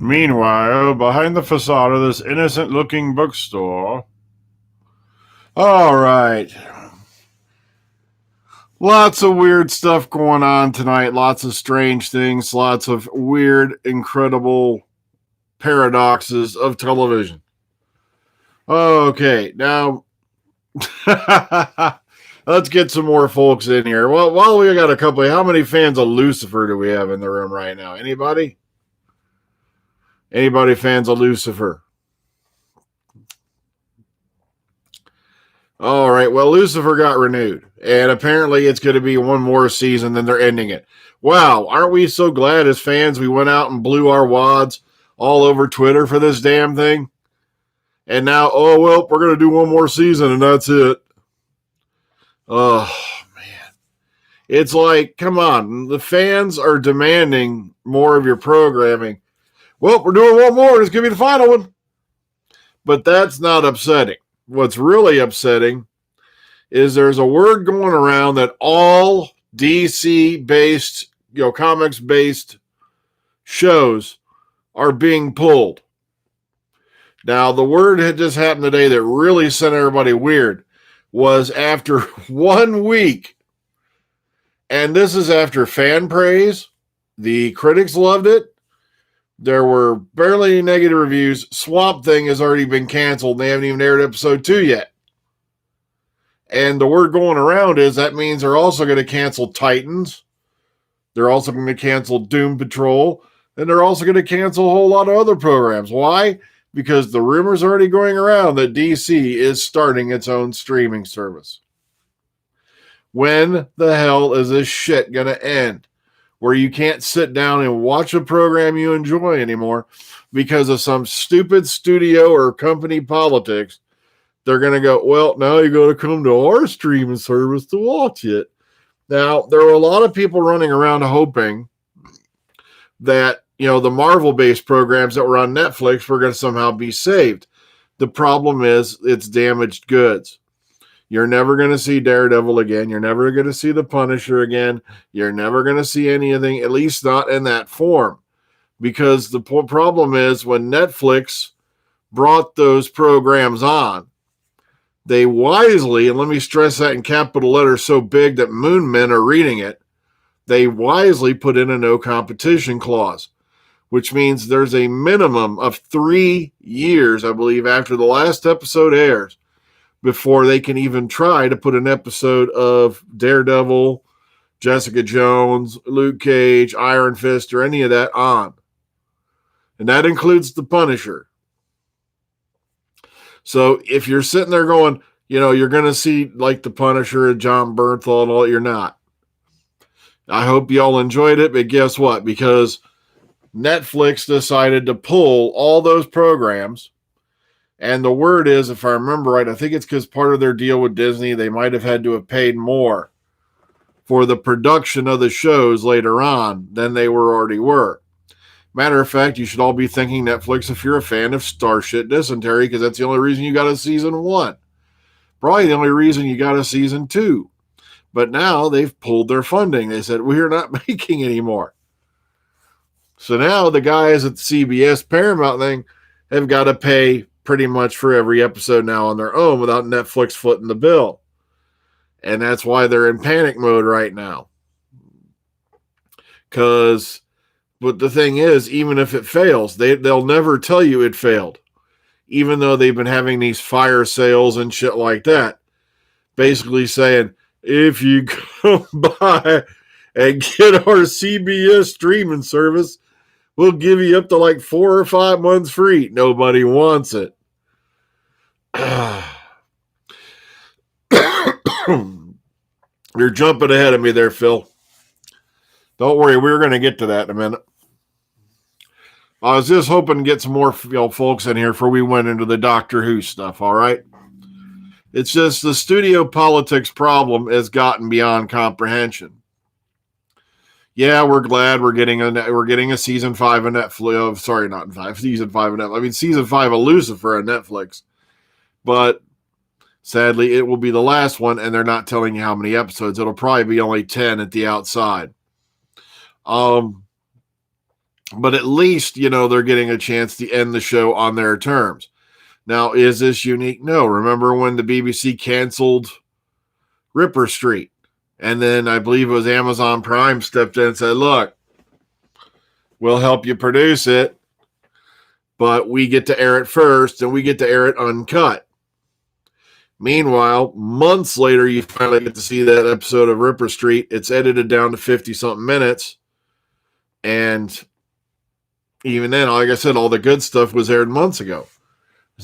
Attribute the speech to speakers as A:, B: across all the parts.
A: Meanwhile, behind the facade of this innocent-looking bookstore... All right. Lots of weird stuff going on tonight. Lots of strange things. Lots of weird, incredible paradoxes of television. Okay, now... let's get some more folks in here. Well, while we got a couple, how many fans of Lucifer do we have in the room right now? Anybody? Anybody fans of Lucifer? All right, well, Lucifer got renewed, and apparently it's going to be one more season, then they're ending it. Wow, aren't we so glad as fans we went out and blew our wads all over Twitter for this damn thing? And now, oh, well, we're going to do one more season, and that's it. Oh, man. It's like, come on, the fans are demanding more of your programming. Well, we're doing one more, and it's going to be the final one. But that's not upsetting. What's really upsetting is there's a word going around that all DC-based, comics-based shows are being pulled. Now, the word had just happened today that really sent everybody weird was after 1 week, and this is after fan praise, the critics loved it, there were barely any negative reviews. Swamp Thing has already been canceled. And they haven't even aired episode 2 yet. And the word going around is that means they're also going to cancel Titans. They're also going to cancel Doom Patrol. And they're also going to cancel a whole lot of other programs. Why? Because the rumor's already going around that DC is starting its own streaming service. When the hell is this shit going to end? Where you can't sit down and watch a program you enjoy anymore because of some stupid studio or company politics. They're going to go, well, now you got to come to our streaming service to watch it. Now, there were a lot of people running around hoping that, the Marvel-based programs that were on Netflix were going to somehow be saved. The problem is it's damaged goods. You're never going to see Daredevil again. You're never going to see the Punisher again. You're never going to see anything, at least not in that form. Because the problem is when Netflix brought those programs on, they wisely, and let me stress that in capital letters so big that moon men are reading it, they wisely put in a no competition clause, which means there's a minimum of 3 years, I believe, after the last episode airs, before they can even try to put an episode of Daredevil, Jessica Jones, Luke Cage, Iron Fist, or any of that on. And that includes the Punisher. So if you're sitting there going, you're going to see like the Punisher and John Bernthal and all, you're not. I hope y'all enjoyed it, but guess what? Because Netflix decided to pull all those programs. And the word is, if I remember right, I think it's because part of their deal with Disney, they might have had to have paid more for the production of the shows later on than they already were. Matter of fact, you should all be thanking Netflix if you're a fan of Starship Dysentery, because that's the only reason you got a season 1. Probably the only reason you got a season 2. But now they've pulled their funding. They said, we're not making anymore. So now the guys at the CBS Paramount thing have got to pay pretty much for every episode now on their own without Netflix footing the bill. And that's why they're in panic mode right now. But the thing is, even if it fails, they'll never tell you it failed. Even though they've been having these fire sales and shit like that. Basically saying, if you come by and get our CBS streaming service, we'll give you up to like 4 or 5 months free. Nobody wants it. You're jumping ahead of me there, Phil. Don't worry, we're going to get to that in a minute. I was just hoping to get some more folks in here before we went into the Doctor Who stuff, all right? It's just the studio politics problem has gotten beyond comprehension. Yeah, we're glad we're getting a season 5 of Netflix. Sorry, not 5. Season 5 of Netflix. I mean, season 5 of Lucifer on Netflix. But sadly, it will be the last one, and they're not telling you how many episodes. It'll probably be only 10 at the outside. But at least, they're getting a chance to end the show on their terms. Now, is this unique? No. Remember when the BBC canceled Ripper Street? And then I believe it was Amazon Prime stepped in and said, look, we'll help you produce it, but we get to air it first and we get to air it uncut. Meanwhile, months later, you finally get to see that episode of Ripper Street. It's edited down to 50-something minutes. And even then, like I said, all the good stuff was aired months ago.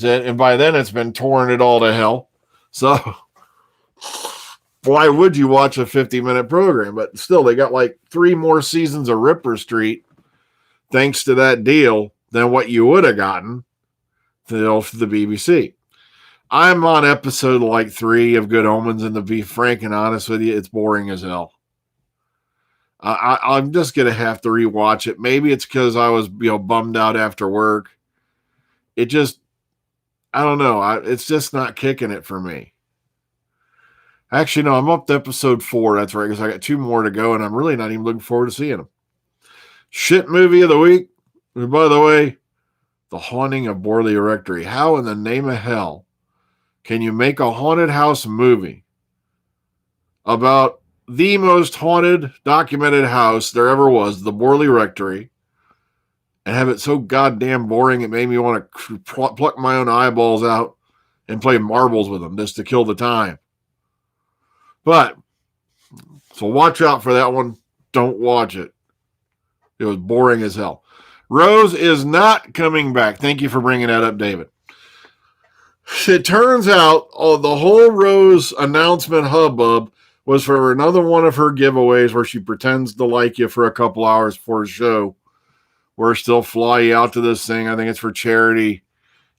A: And by then, it's been torn it all to hell. So why would you watch a 50-minute program? But still, they got like 3 more seasons of Ripper Street, thanks to that deal, than what you would have gotten for the BBC. I'm on episode like 3 of Good Omens, and to be frank and honest with you, it's boring as hell. I'm just going to have to rewatch it. Maybe it's because I was bummed out after work. It just, I don't know. It's just not kicking it for me. Actually, no, I'm up to episode 4. That's right, because I got 2 more to go, and I'm really not even looking forward to seeing them. Shit movie of the week. And by the way, The Haunting of Borley Rectory. How in the name of hell can you make a haunted house movie about the most haunted documented house there ever was, the Borley Rectory, and have it so goddamn boring it made me want to pluck my own eyeballs out and play marbles with them just to kill the time? But, so watch out for that one. Don't watch it. It was boring as hell. Rose is not coming back. Thank you for bringing that up, David. It turns out the whole Rose announcement hubbub was for another one of her giveaways where she pretends to like you for a couple hours before a show, where she'll fly you out to this thing. I think it's for charity,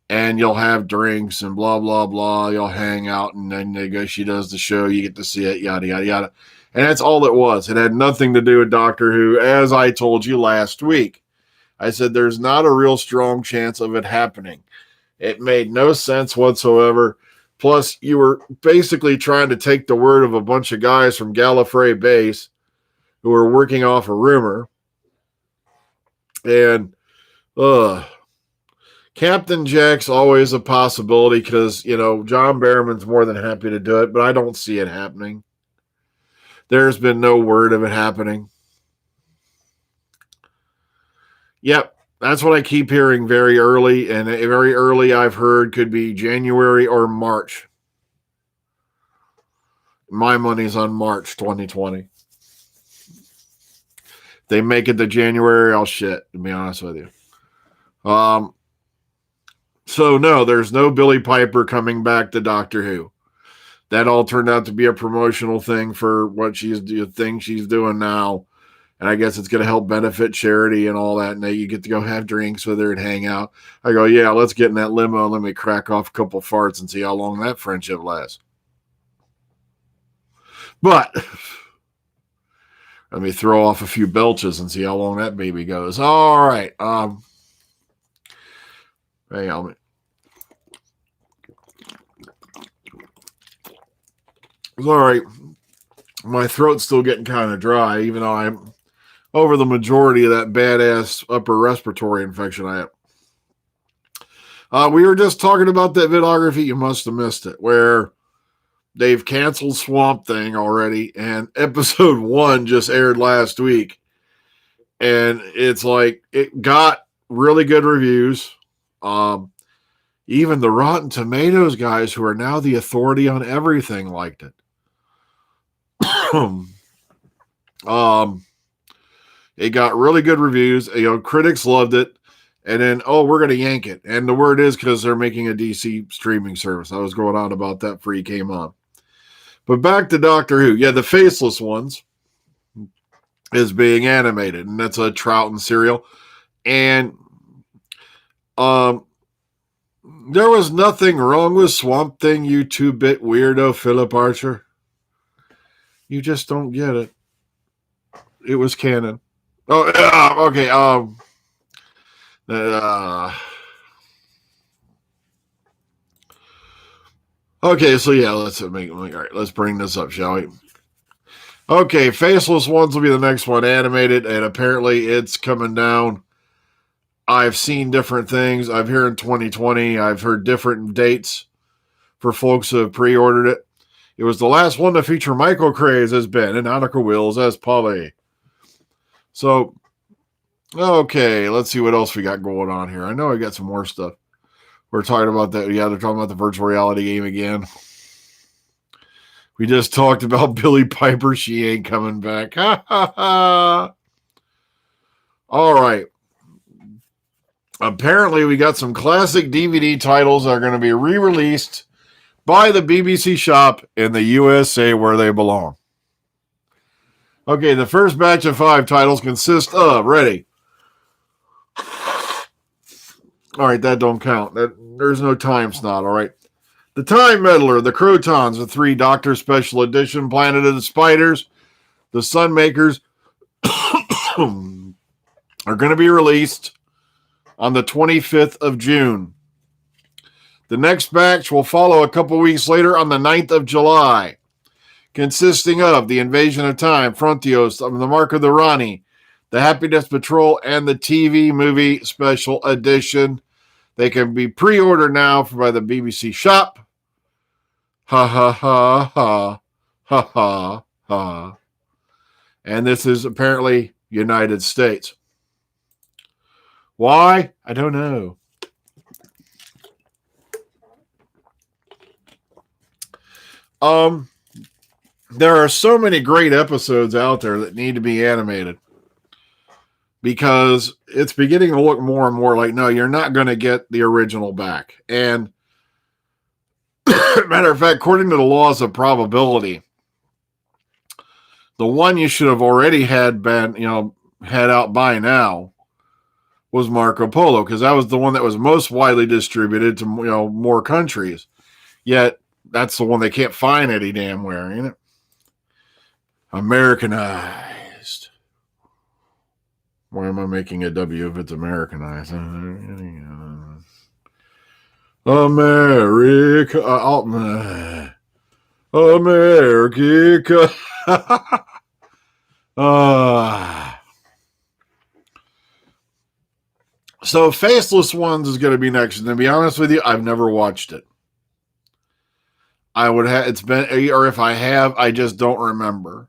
A: and you'll have drinks and blah, blah, blah. You'll hang out, and then she does the show. You get to see it, yada, yada, yada. And that's all it was. It had nothing to do with Doctor Who, as I told you last week. I said there's not a real strong chance of it happening. It made no sense whatsoever. Plus, you were basically trying to take the word of a bunch of guys from Gallifrey Base who were working off a rumor. And Captain Jack's always a possibility because, John Barrowman's more than happy to do it, but I don't see it happening. There's been no word of it happening. Yep. That's what I keep hearing very early, and very early I've heard could be January or March. My money's on March 2020. If they make it to January, I'll shit, to be honest with you. So no, there's no Billie Piper coming back to Doctor Who. That all turned out to be a promotional thing for what she's doing now. And I guess it's going to help benefit charity and all that. And you get to go have drinks with her and hang out. I go, yeah, let's get in that limo and let me crack off a couple farts and see how long that friendship lasts. But let me throw off a few belches and see how long that baby goes. All right. Hang on. All right. My throat's still getting kind of dry, even though I'm over the majority of that badass upper respiratory infection I have. We were just talking about that vidography. You must have missed it, where they've canceled Swamp Thing already, and episode 1 just aired last week. And it's like, it got really good reviews. Even the Rotten Tomatoes guys, who are now the authority on everything, liked it. It got really good reviews. Critics loved it. And then, we're going to yank it. And the word is because they're making a DC streaming service. I was going on about that before you came on. But back to Doctor Who. Yeah, the Faceless ones is being animated. And that's a Troughton serial. And there was nothing wrong with Swamp Thing, you 2-bit weirdo, Philip Archer. You just don't get it. It was canon. Oh, okay. Okay, so yeah, let's bring this up, shall we? Okay, Faceless ones will be the next one, animated, and apparently it's coming down I've seen different things. I've heard in 2020, I've heard different dates for folks who have pre-ordered it. It was the last one to feature Michael Craze as Ben and Annika Wills as Polly. So, okay, let's see what else we got going on here. I know I got some more stuff. We're talking about that. Yeah, they're talking about the virtual reality game again. We just talked about Billie Piper. She ain't coming back. Ha ha ha. All right. Apparently, we got some classic DVD titles that are going to be re-released by the BBC shop in the USA where they belong. Okay, the first batch of 5 titles consist of, ready. All right, that don't count. There's no time slot, all right. The Time Meddler, The Crotons, the 3 Doctor Special Edition, Planet of the Spiders, The Sunmakers are going to be released on the 25th of June. The next batch will follow a couple weeks later on the 9th of July, consisting of The Invasion of Time, Frontios, The Mark of the Rani, The Happiness Patrol, and the TV movie special edition. They can be pre-ordered now by the BBC shop. Ha ha ha ha. Ha ha ha. And this is apparently United States. Why? I don't know. There are so many great episodes out there that need to be animated because it's beginning to look more and more like, no, you're not going to get the original back. And matter of fact, according to the laws of probability, the one you should have already had out by now was Marco Polo, because that was the one that was most widely distributed to more countries. Yet that's the one they can't find any damn where, you know. Americanized. Why am I making a W if it's Americanized? America. America. So Faceless Ones is going to be next. And to be honest with you, I've never watched it. I would have, it's been, or if I have, I just don't remember.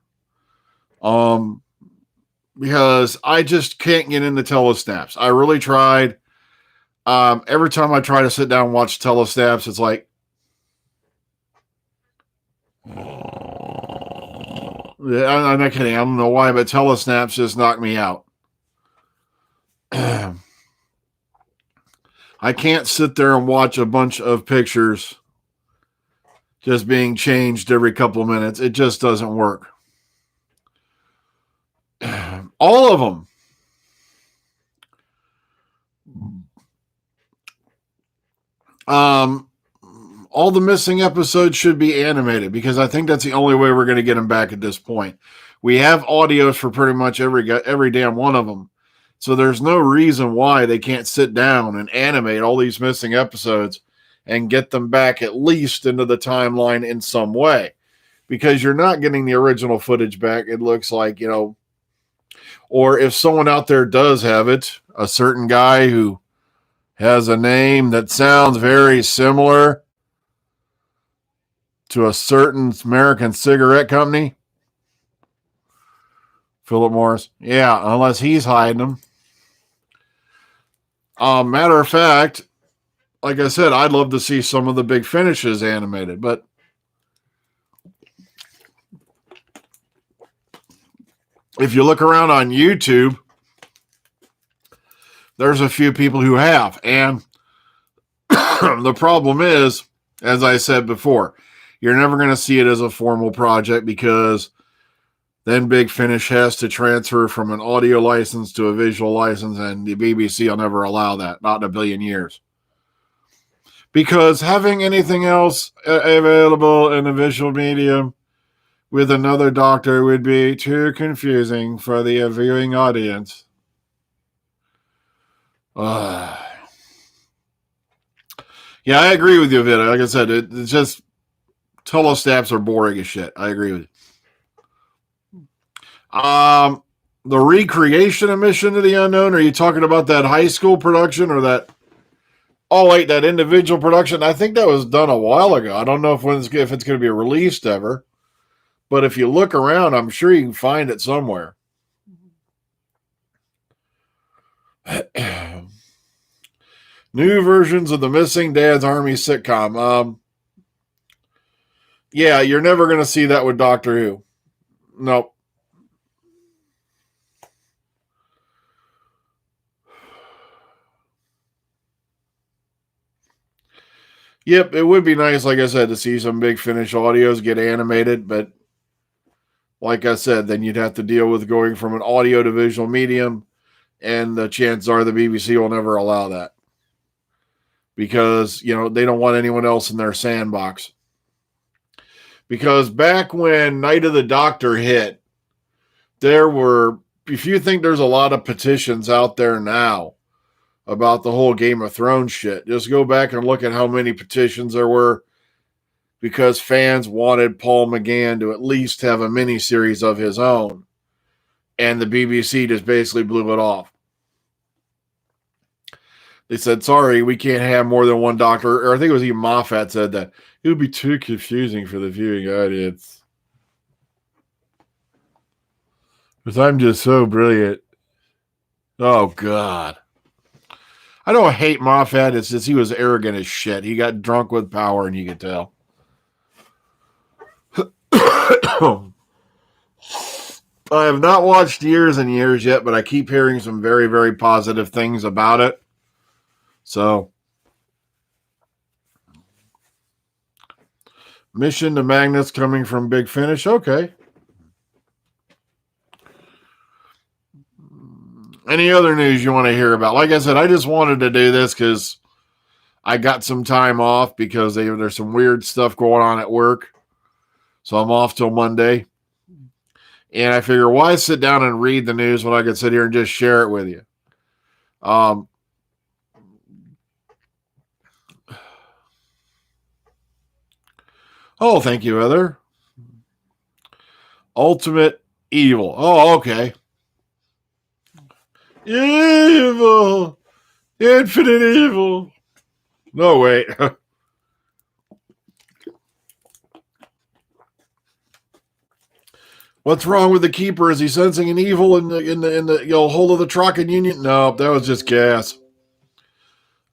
A: Because I just can't get into telesnaps. I really tried. Every time I try to sit down and watch telesnaps, it's like, I'm not kidding. I don't know why, but telesnaps just knock me out. I can't sit there and watch a bunch of pictures just being changed every couple of minutes. It just doesn't work. All of them. All the missing episodes should be animated because I think that's the only way we're going to get them back at this point. We have audios for pretty much every damn one of them. So there's no reason why they can't sit down and animate all these missing episodes and get them back at least into the timeline in some way. Because you're not getting the original footage back, it looks like, or if someone out there does have it, a certain guy who has a name that sounds very similar to a certain American cigarette company. Philip Morris. Yeah, unless he's hiding them. Matter of fact, like I said, I'd love to see some of the big finishes animated, but if you look around on YouTube, there's a few people who have. And the problem is, as I said before, you're never going to see it as a formal project because then Big Finish has to transfer from an audio license to a visual license, and the BBC will never allow that, not in a billion years. Because having anything else available in a visual medium with another doctor would be too confusing for the viewing audience. Yeah, I agree with you, Vida. Like I said, it's just telesnaps are boring as shit. I agree with you. The recreation of Mission to the Unknown? Are you talking about that high school production or that? Oh, wait, that individual production? I think that was done a while ago. I don't know if it's going to be released ever. But if you look around, I'm sure you can find it somewhere. New versions of the Missing Dad's Army sitcom. Yeah, you're never going to see that with Doctor Who. Nope. Yep, it would be nice, like I said, to see some Big Finish audios get animated, but like I said, then you'd have to deal with going from an audio to visual medium, and the chances are the BBC will never allow that. Because, they don't want anyone else in their sandbox. Because back when Night of the Doctor hit, if you think there's a lot of petitions out there now about the whole Game of Thrones shit, just go back and look at how many petitions there were because fans wanted Paul McGann to at least have a miniseries of his own. And the BBC just basically blew it off. They said, sorry, we can't have more than one Doctor. Or I think it was even Moffat said that. It would be too confusing for the viewing audience. Because I'm just so brilliant. Oh, God. I don't hate Moffat. It's just he was arrogant as shit. He got drunk with power, and you could tell. I have not watched Years and Years yet, but I keep hearing some very, very positive things about it. So, Mission to Magnus coming from Big Finish. Okay. Any other news you want to hear about? Like I said, I just wanted to do this because I got some time off because there's some weird stuff going on at work. So I'm off till Monday. And I figure, why sit down and read the news when I can sit here and just share it with you? Oh, thank you, Heather. Ultimate Evil. Oh, okay. Evil. Infinite Evil. No, wait. What's wrong with the Keeper? Is he sensing an evil in the hole of the Trocken Union? No, that was just gas.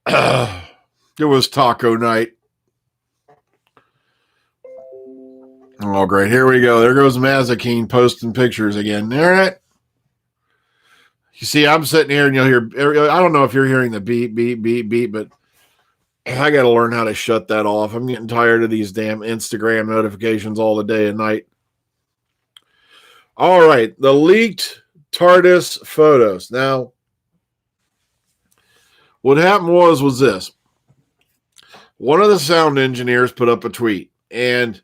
A: It was taco night. Oh, great. Here we go. There goes Mazakine posting pictures again. All right. You see, I'm sitting here and you'll hear, I don't know if you're hearing the beep, beep, beep, beep, but I got to learn how to shut that off. I'm getting tired of these damn Instagram notifications all the day and night. All right. The leaked TARDIS photos. Now, what happened was this. One of the sound engineers put up a tweet, and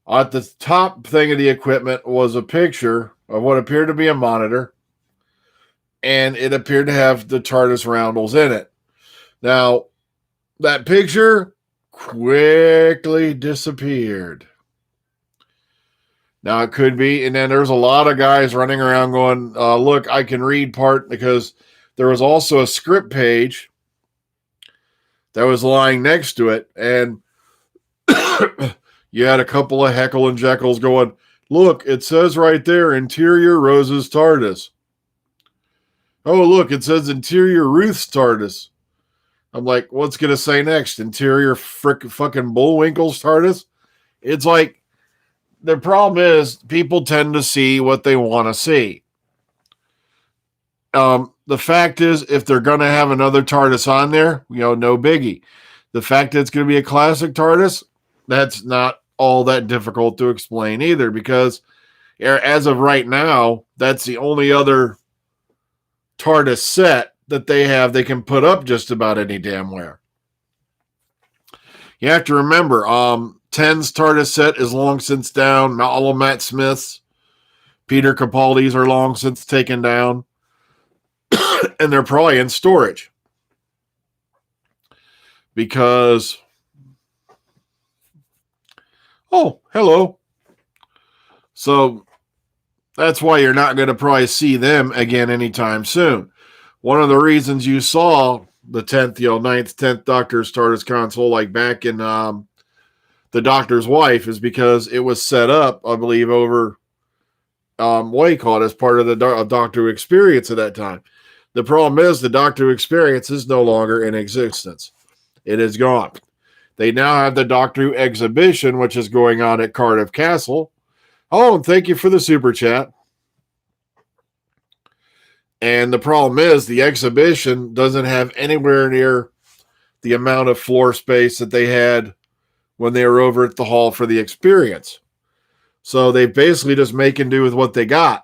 A: at the top thing of the equipment was a picture of what appeared to be a monitor, and it appeared to have the TARDIS roundels in it. Now, that picture quickly disappeared. Now, it could be, and then there's a lot of guys running around going, look, I can read part, because there was also a script page that was lying next to it, and you had a couple of Heckle and Jekylls going, look, it says right there, Interior Rose's TARDIS. Oh, look, it says Interior Ruth's TARDIS. I'm like, what's going to say next? Interior fucking Bullwinkle's TARDIS? It's like, the problem is people tend to see what they want to see. The fact is, if they're going to have another TARDIS on there, no biggie. The fact that it's going to be a classic TARDIS, that's not all that difficult to explain either, because as of right now, that's the only other TARDIS set that they have they can put up just about any damn where. You have to remember, 10's TARDIS set is long since down. All of Matt Smith's, Peter Capaldi's are long since taken down. And they're probably in storage. Because, oh, hello. So, That's why you're not going to probably see them again anytime soon. One of the reasons you saw the 10th, ninth, 10th Doctor's TARDIS console, like back in The Doctor's Wife, is because it was set up, I believe, over what you call it, as part of the Doctor Who experience at that time. The problem is the Doctor Who experience is no longer in existence. It is gone. They now have the Doctor Who exhibition, which is going on at Cardiff Castle. Oh, and thank you for the super chat. And the problem is the exhibition doesn't have anywhere near the amount of floor space that they had when they were over at the hall for the experience. So they basically just making do with what they got.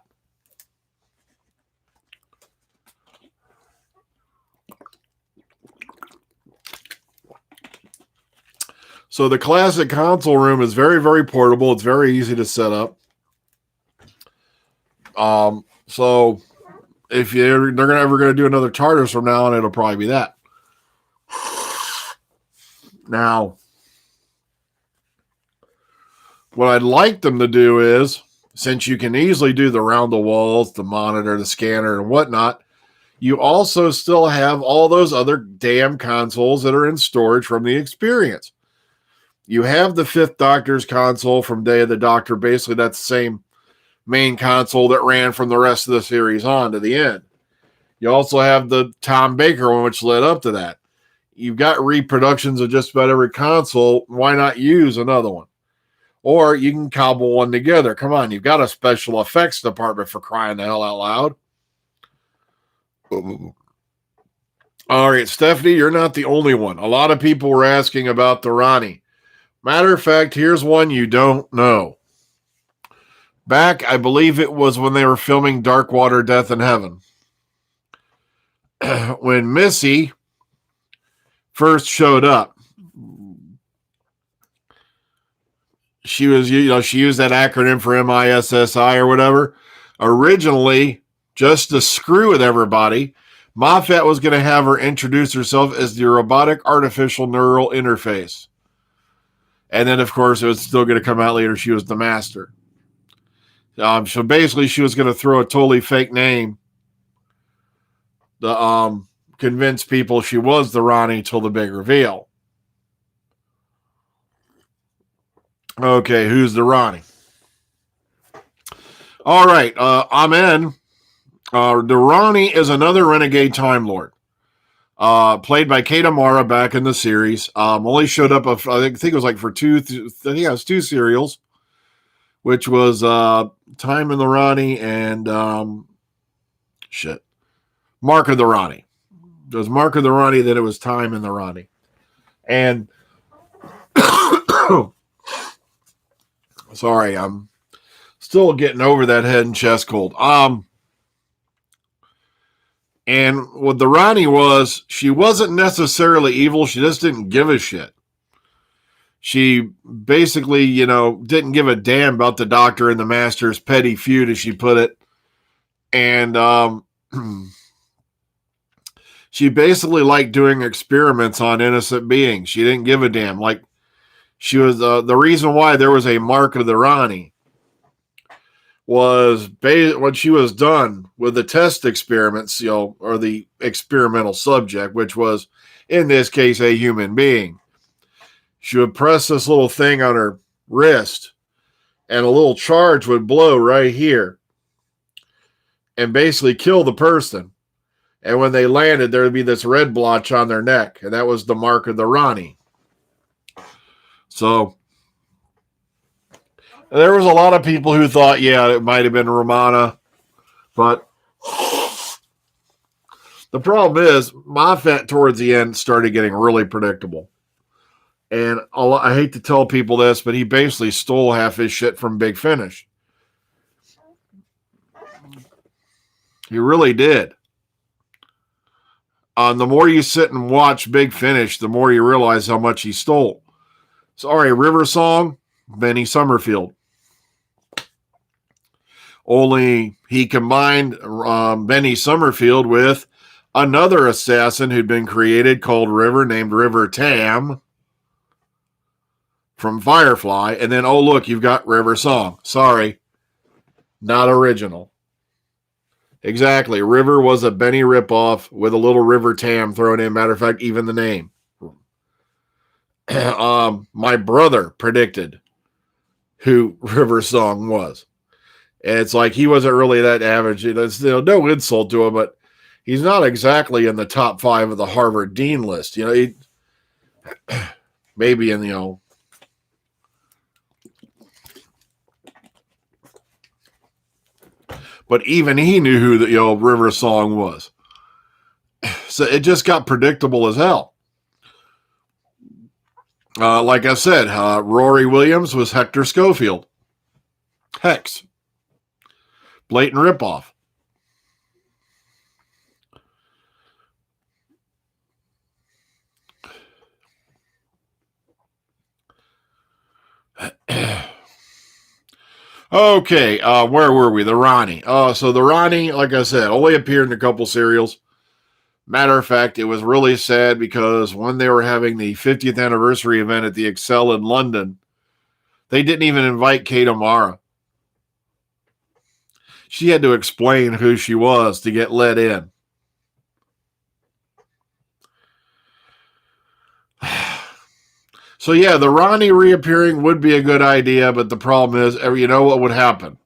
A: So the classic console room is very, very portable. It's very easy to set up. So if they're ever going to do another TARDIS from now on, it'll probably be that. Now, what I'd like them to do is, since you can easily do the round the walls, the monitor, the scanner, and whatnot, you also still have all those other damn consoles that are in storage from the experience. You have the 5th Doctor's console from Day of the Doctor. Basically, that's the same main console that ran from the rest of the series on to the end. You also have the Tom Baker one, which led up to that. You've got reproductions of just about every console. Why not use another one? Or you can cobble one together. Come on, you've got a special effects department, for crying the hell out loud. All right, Stephanie, you're not the only one. A lot of people were asking about the Rani. Matter of fact, here's one you don't know. Back, I believe it was when they were filming Darkwater, Death in Heaven. When Missy first showed up, she was, she used that acronym for MISSI or whatever. Originally, just to screw with everybody, Moffat was going to have her introduce herself as the robotic artificial neural interface. And then, of course, it was still going to come out later she was the master. So basically, she was going to throw a totally fake name to convince people she was the Rani till the big reveal. Okay, who's the Rani? All right, Amen. The Rani is another renegade Time Lord. Played by Kate Amara back in the series. Only showed up, I think it was like for two serials, which was Time in the Rani and Mark of the Rani. It was Mark of the Rani, then it was Time in the Rani. And sorry, I'm still getting over that head and chest cold. And what the Rani was, she wasn't necessarily evil. She just didn't give a shit. She basically, didn't give a damn about the Doctor and the Master's petty feud, as she put it. And she basically liked doing experiments on innocent beings. She didn't give a damn. Like, she was the reason why there was a Mark of the Rani was when she was done with the test experiments, or the experimental subject, which was, in this case, a human being. She would press this little thing on her wrist, and a little charge would blow right here and basically kill the person. And when they landed, there would be this red blotch on their neck, and that was the Mark of the Rani. So there was a lot of people who thought, yeah, it might have been Romana. But the problem is, Moffat towards the end started getting really predictable. And I hate to tell people this, but he basically stole half his shit from Big Finish. He really did. The more you sit and watch Big Finish, the more you realize how much he stole. Sorry, River Song, Benny Summerfield. Only he combined Benny Summerfield with another assassin who'd been created called River, named River Tam from Firefly. And then, oh, look, you've got River Song. Sorry. not original. Exactly. River was a Benny ripoff with a little River Tam thrown in. Matter of fact, even the name. My brother predicted who River Song was. And it's like he wasn't really that average. No insult to him, but he's not exactly in the top 5 of the Harvard Dean list. He maybe in but even he knew who the River Song was. So it just got predictable as hell. Like I said, Rory Williams was Hector Schofield. Hex. Blatant ripoff. Okay, where were we? The Rani. So the Rani, like I said, only appeared in a couple serials. Matter of fact, it was really sad because when they were having the 50th anniversary event at the Excel in London, they didn't even invite Kate O'Mara. She had to explain who she was to get let in. So yeah, the Rani reappearing would be a good idea, but the problem is, you know what would happen?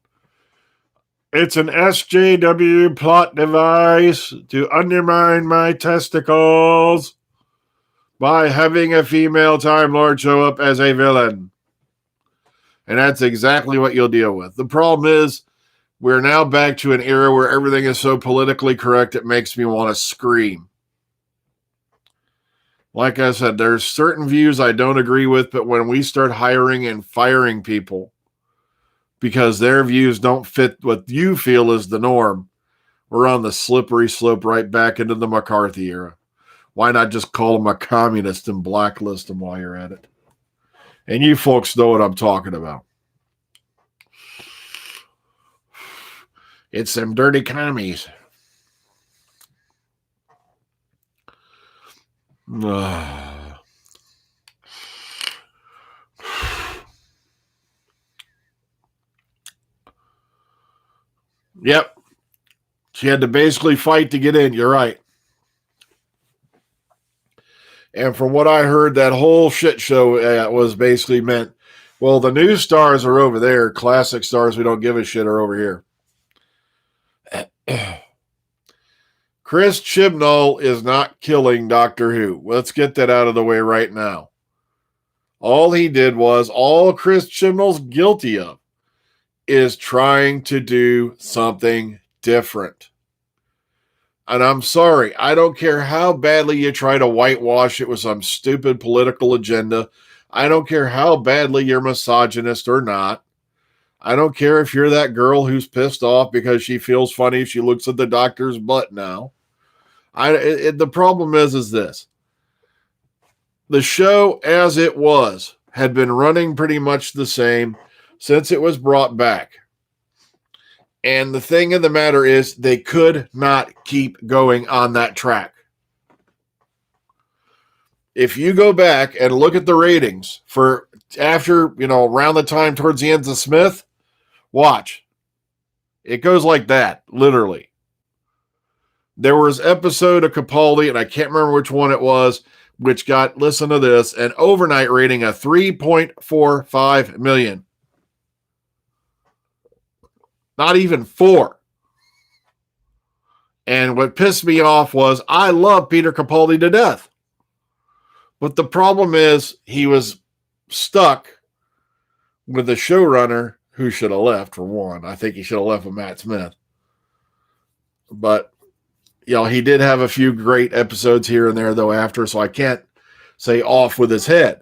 A: It's an SJW plot device to undermine my testicles by having a female Time Lord show up as a villain. And that's exactly what you'll deal with. The problem is, we're now back to an era where everything is so politically correct it makes me want to scream. Like I said, there's certain views I don't agree with, but when we start hiring and firing people because their views don't fit what you feel is the norm, we're on the slippery slope right back into the McCarthy era. Why not just call them a communist and blacklist them while you're at it? And you folks know what I'm talking about. It's them dirty commies. Yep. She had to basically fight to get in. You're right. And from what I heard, that whole shit show was basically meant, well, the new stars are over there. Classic stars we don't give a shit are over here. Chris Chibnall is not killing Doctor Who. Let's get that out of the way right now. All he did was, all Chris Chibnall's guilty of is trying to do something different. And I'm sorry, I don't care how badly you try to whitewash it with some stupid political agenda. I don't care how badly you're misogynist or not. I don't care if you're that girl who's pissed off because she feels funny if she looks at the doctor's butt now. The problem is this. The show as it was had been running pretty much the same since it was brought back. And the thing of the matter is they could not keep going on that track. If you go back and look at the ratings for after, around the time towards the end of Smith, watch. It goes like that, literally. There was episode of Capaldi, and I can't remember which one it was, which got, listen to this, an overnight rating of 3.45 million. Not even 4. And what pissed me off was I love Peter Capaldi to death. But the problem is he was stuck with the showrunner who should have left, for one. I think he should have left with Matt Smith. But, he did have a few great episodes here and there, though, after, so I can't say off with his head.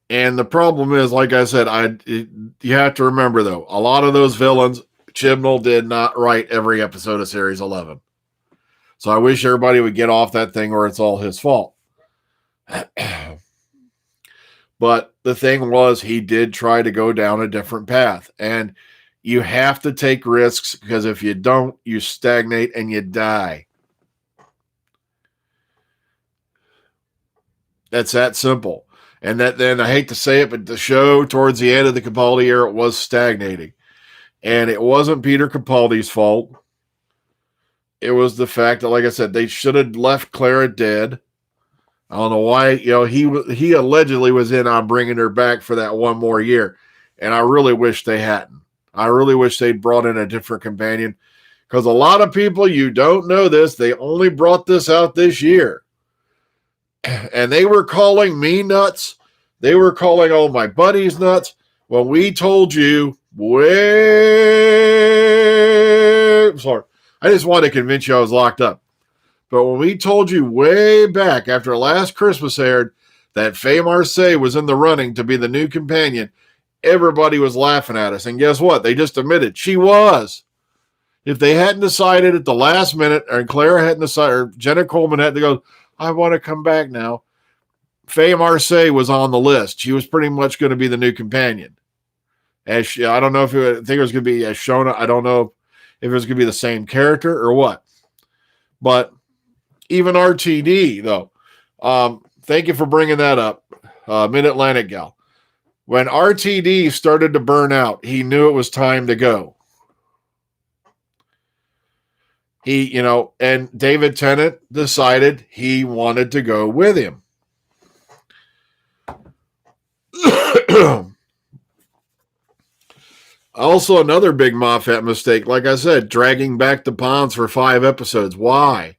A: And the problem is, like I said, you have to remember, though, a lot of those villains, Chibnall did not write every episode of Series 11. So I wish everybody would get off that thing or it's all his fault. But the thing was, he did try to go down a different path. And you have to take risks because if you don't, you stagnate and you die. That's that simple. And that then, I hate to say it, but the show towards the end of the Capaldi era was stagnating. And it wasn't Peter Capaldi's fault. It was the fact that, like I said, they should have left Clara dead. I don't know why. He allegedly was in on bringing her back for that one more year. And I really wish they hadn't. I really wish they'd brought in a different companion. Because a lot of people, you don't know this, they only brought this out this year. And they were calling me nuts. They were calling all my buddies nuts when we told you sorry. I just wanted to convince you I was locked up. But when we told you way back after last Christmas aired that Faye Marseille was in the running to be the new companion, everybody was laughing at us. And guess what? They just admitted she was. If they hadn't decided at the last minute, or Clara hadn't decided, or Jenna Coleman had to go, I want to come back now, Faye Marseille was on the list. She was pretty much going to be the new companion. I don't know if I think it was going to be as Shona. I don't know if it was going to be the same character or what. But even RTD, though, thank you for bringing that up, Mid-Atlantic gal. When RTD started to burn out, he knew it was time to go. And David Tennant decided he wanted to go with him. Also, another big Moffat mistake, like I said, dragging back the Ponds for 5 episodes. Why?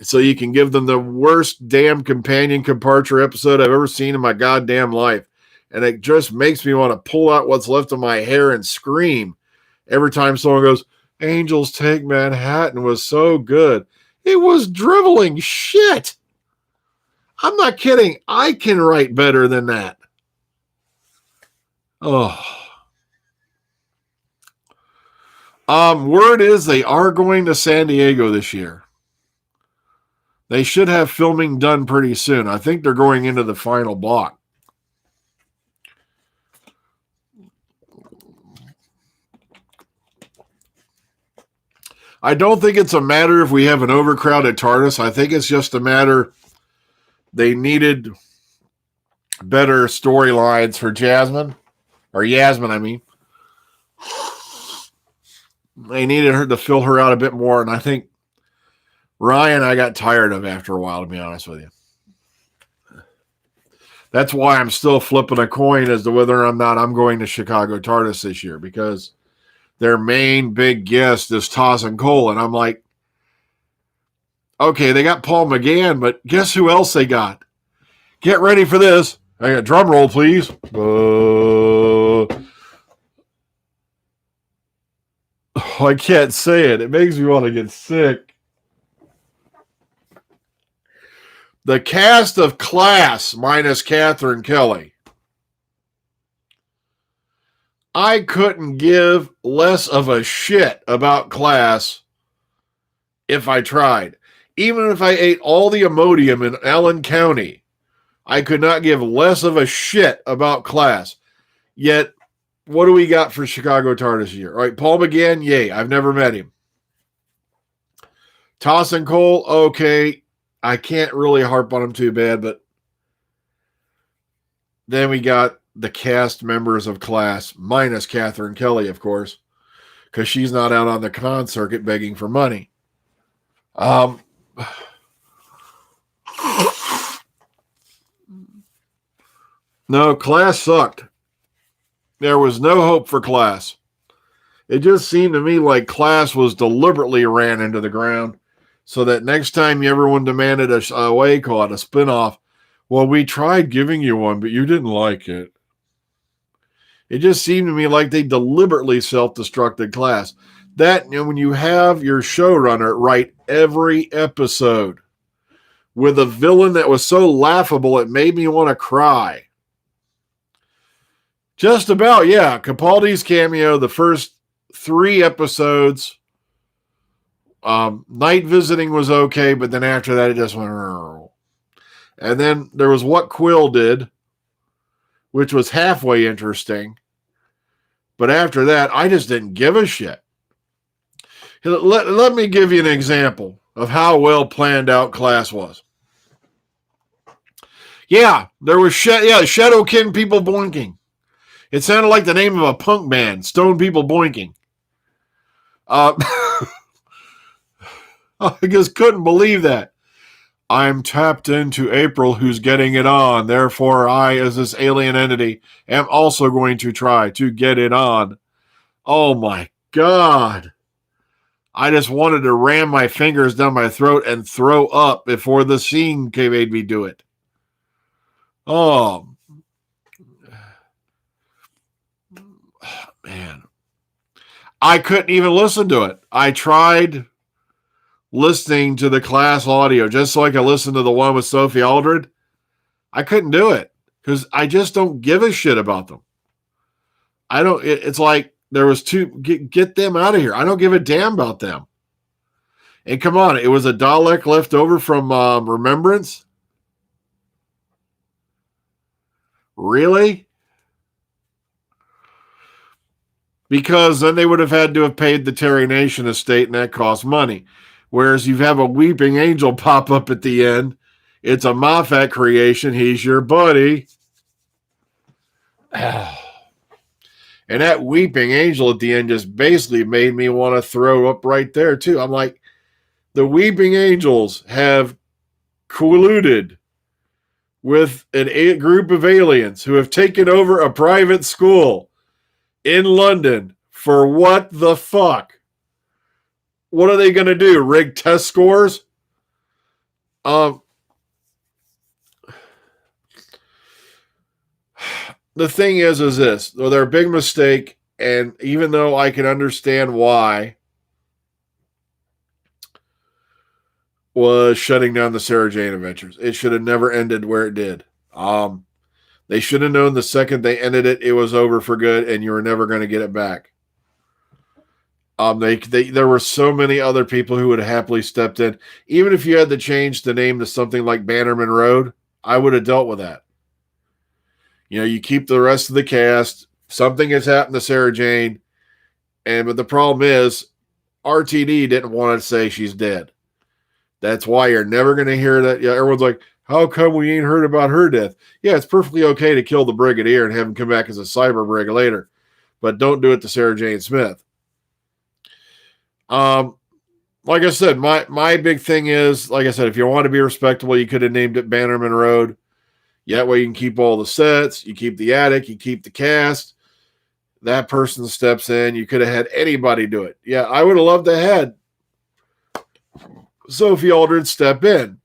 A: So you can give them the worst damn companion departure episode I've ever seen in my goddamn life. And it just makes me want to pull out what's left of my hair and scream every time someone goes, Angels Take Manhattan was so good. It was driveling shit. I'm not kidding. I can write better than that. Oh. Word is they are going to San Diego this year. They should have filming done pretty soon. I think they're going into the final block. I don't think it's a matter if we have an overcrowded TARDIS. I think it's just a matter they needed better storylines for Jasmine. Or Yasmin, I mean. They needed her to fill her out a bit more, and I think Ryan I got tired of after a while, to be honest with you. That's why I'm still flipping a coin as to whether or not I'm going to Chicago TARDIS this year, because their main big guest is Toss and Cole, and I'm like, okay, they got Paul McGann, but guess who else they got? Get ready for this. I got drum roll, please. I can't say it. It makes me want to get sick. The cast of Class minus Catherine Kelly. I couldn't give less of a shit about Class if I tried. Even if I ate all the Imodium in Allen County, I could not give less of a shit about Class. Yet, what do we got for Chicago TARDIS year? All right, Paul McGann, yay. I've never met him. Toss and Cole, okay. I can't really harp on him too bad, but then we got the cast members of Class, minus Catherine Kelly, of course, because she's not out on the con circuit begging for money. No, Class sucked. There was no hope for Class. It just seemed to me like Class was deliberately ran into the ground so that next time everyone demanded a call, a spinoff, well, we tried giving you one, but you didn't like it. It just seemed to me like they deliberately self-destructed Class. That, when you have your showrunner write every episode with a villain that was so laughable it made me want to cry. Just about, yeah. Capaldi's cameo, the first 3 episodes. Night Visiting was okay, but then after that it just went. And then there was What Quill Did, which was halfway interesting. But after that, I just didn't give a shit. Let me give you an example of how well planned out Class was. Yeah, there was Shadowkin people boinking. It sounded like the name of a punk band, Stone People Boinking. Uh, I just couldn't believe that. I'm tapped into April, who's getting it on. Therefore, I, as this alien entity, am also going to try to get it on. Oh my God. I just wanted to ram my fingers down my throat and throw up before the scene made me do it. Oh, man. I couldn't even listen to it. I tried listening to the class audio just so I could listen to the one with Sophie Aldred. I couldn't do it because I just don't give a shit about them. I don't. It's like there was two. Get them out of here. I don't give a damn about them. And come on, it was a Dalek left over from Remembrance. Really? Because then they would have had to have paid the Terry Nation estate, and that cost money. Whereas you have a weeping angel pop up at the end. It's a Moffat creation. He's your buddy. And that weeping angel at the end just basically made me want to throw up right there, too. I'm like, the weeping angels have colluded with a group of aliens who have taken over a private school in London for what the fuck? What are they going to do? Rig test scores? The thing is this. They're a big mistake, and even though I can understand why, was shutting down the Sarah Jane Adventures. It should have never ended where it did. They should have known the second they ended it, it was over for good, and you were never going to get it back. There were so many other people who would have happily stepped in. Even if you had to change the name to something like Bannerman Road, I would have dealt with that. You know, you keep the rest of the cast. Something has happened to Sarah Jane, but the problem is RTD didn't want to say she's dead. That's why you're never going to hear that. Yeah, everyone's like, how come we ain't heard about her death? Yeah, it's perfectly okay to kill the Brigadier and have him come back as a cyber brig later, but don't do it to Sarah Jane Smith. Like I said, my big thing is, like I said, if you want to be respectable, you could have named it Bannerman Road. Yeah, that way you can keep all the sets, you keep the attic, you keep the cast. That person steps in. You could have had anybody do it. Yeah, I would have loved to have had Sophie Aldred step in.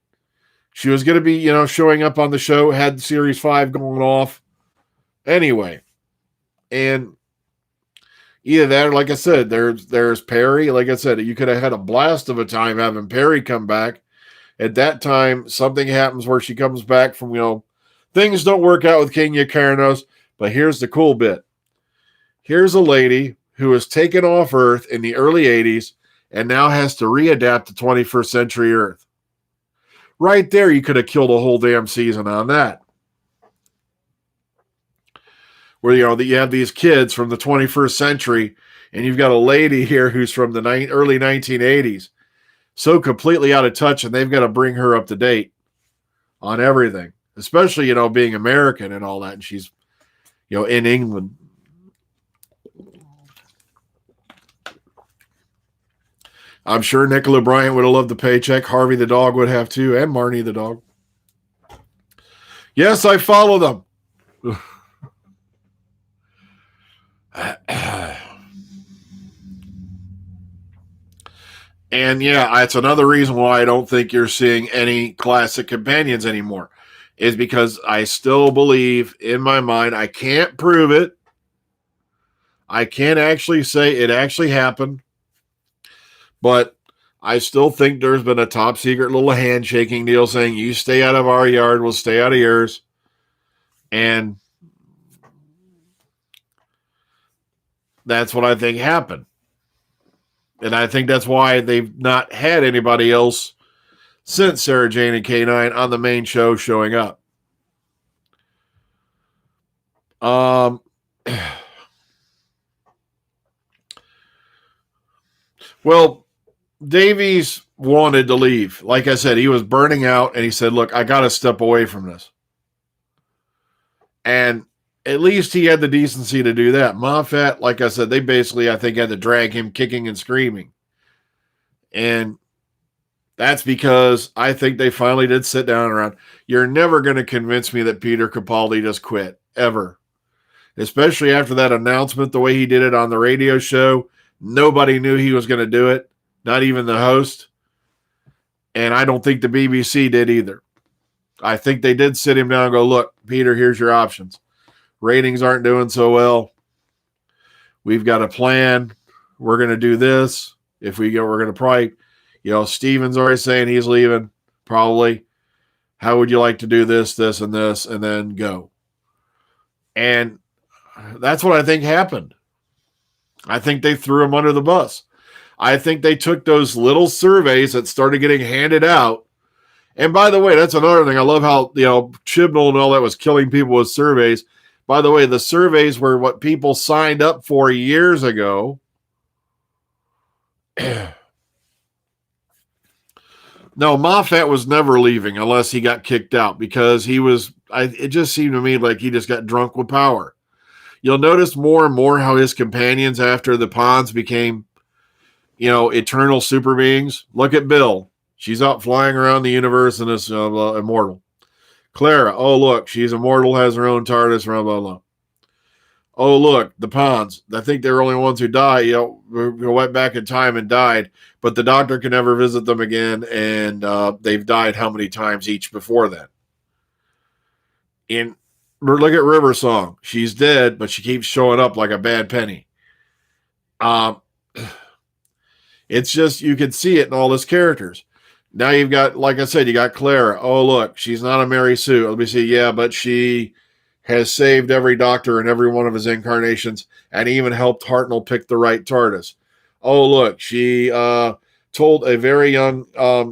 A: She was going to be, showing up on the show, had Series 5 going off anyway. And either that or, like I said, there's Perry. Like I said, you could have had a blast of a time having Perry come back. At that time, something happens where she comes back from, things don't work out with King Yakarnos, but here's the cool bit. Here's a lady who was taken off Earth in the early 80s and now has to readapt to 21st century Earth. Right there, you could have killed a whole damn season on that. Where, you have these kids from the 21st century, and you've got a lady here who's from the early 1980s. So completely out of touch, and they've got to bring her up to date on everything. Especially, being American and all that. And she's, in England. I'm sure Nicola Bryant would have loved the paycheck. Harvey the dog would have too, and Marnie the dog. Yes, I follow them. And yeah, it's another reason why I don't think you're seeing any classic companions anymore, is because I still believe in my mind, I can't prove it. I can't actually say it actually happened, but I still think there's been a top secret little handshaking deal saying, you stay out of our yard, we'll stay out of yours. And that's what I think happened. And I think that's why they've not had anybody else since Sarah Jane and K9 on the main show showing up. Well, Davies wanted to leave. Like I said, he was burning out, and he said, look, I got to step away from this. And at least he had the decency to do that. Moffat, like I said, they basically, I think, had to drag him kicking and screaming. And that's because I think they finally did sit down around. You're never going to convince me that Peter Capaldi just quit, ever. Especially after that announcement, the way he did it on the radio show. Nobody knew he was going to do it, not even the host. And I don't think the BBC did either. I think they did sit him down and go, look, Peter, here's your options. Ratings aren't doing so well. We've got a plan. We're going to do this. If we go, we're going to probably, Steven's already saying he's leaving, probably. How would you like to do this, this, and this, and then go? And that's what I think happened. I think they threw him under the bus. I think they took those little surveys that started getting handed out. And by the way, that's another thing. I love how, Chibnall and all that was killing people with surveys. By the way, the surveys were what people signed up for years ago. No, Moffat was never leaving unless he got kicked out because it just seemed to me like he just got drunk with power. You'll notice more and more how his companions after the Ponds became, eternal super beings. Look at Bill. She's out flying around the universe and is immortal. Clara, oh, look, she's immortal, has her own TARDIS, blah, blah, blah. Oh, look, the Ponds. I think they're the only ones who die, went back in time and died, but the Doctor can never visit them again, and they've died how many times each before that? Look at River Song. She's dead, but she keeps showing up like a bad penny. It's just, you can see it in all his characters. Now you've got, like I said, you got Clara. Oh, look, she's not a Mary Sue. Let me see. Yeah, but she has saved every Doctor in every one of his incarnations and even helped Hartnell pick the right TARDIS. Oh, look, she told a very young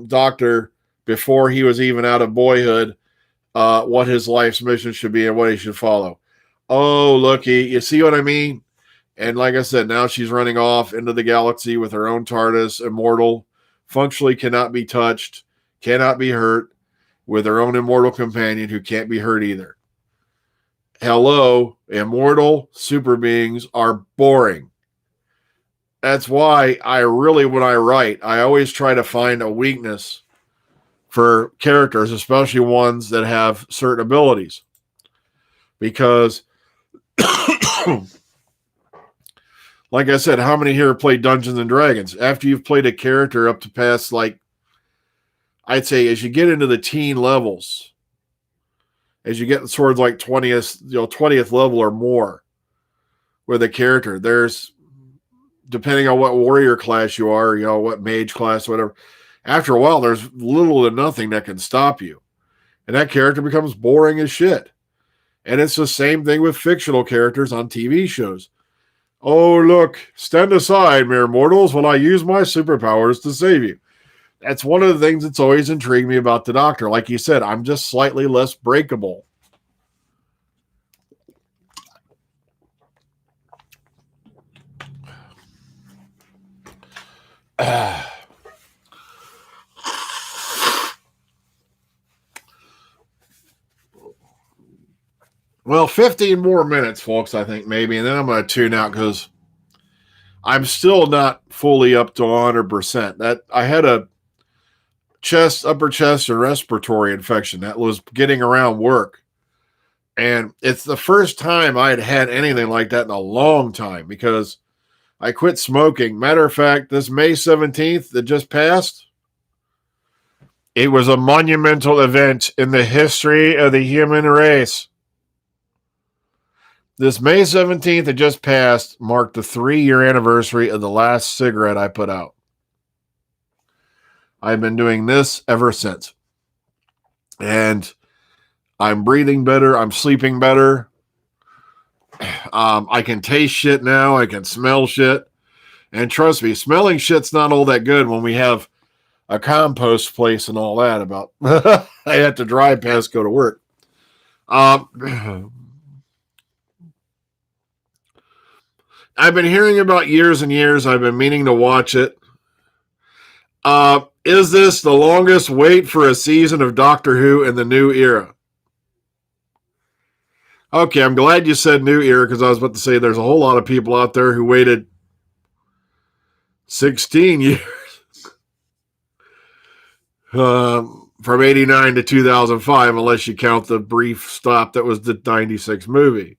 A: Doctor before he was even out of boyhood what his life's mission should be and what he should follow. Oh, looky, you see what I mean? And like I said, now she's running off into the galaxy with her own TARDIS, immortal, functionally cannot be touched, cannot be hurt, with her own immortal companion who can't be hurt either. Hello, immortal super beings are boring. That's why when I write, I always try to find a weakness for characters, especially ones that have certain abilities. Because like I said, how many here play Dungeons and Dragons? After you've played a character up to past, I'd say as you get into the teen levels, as you get towards 20th level or more with a character, there's, depending on what warrior class you are, what mage class, whatever, after a while, there's little to nothing that can stop you. And that character becomes boring as shit. And it's the same thing with fictional characters on TV shows. Oh, look, stand aside, mere mortals, while I use my superpowers to save you. That's one of the things that's always intrigued me about the Doctor. Like you said, I'm just slightly less breakable. Well, 15 more minutes, folks, I think, maybe, and then I'm going to tune out because I'm still not fully up to 100%. That I had a upper chest, and respiratory infection that was getting around work. And it's the first time I had had anything like that in a long time because I quit smoking. Matter of fact, this May 17th that just passed, it was a monumental event in the history of the human race. This May 17th that just passed marked the 3-year anniversary of the last cigarette I put out. I've been doing this ever since. And I'm breathing better. I'm sleeping better. I can taste shit now. I can smell shit. And trust me, smelling shit's not all that good when we have a compost place and all that about. I have to drive past, go to work. I've been hearing about years and years. I've been meaning to watch it. Is this the longest wait for a season of Doctor Who in the new era? Okay, I'm glad you said new era because I was about to say there's a whole lot of people out there who waited 16 years from 89 to 2005, unless you count the brief stop that was the 96 movie.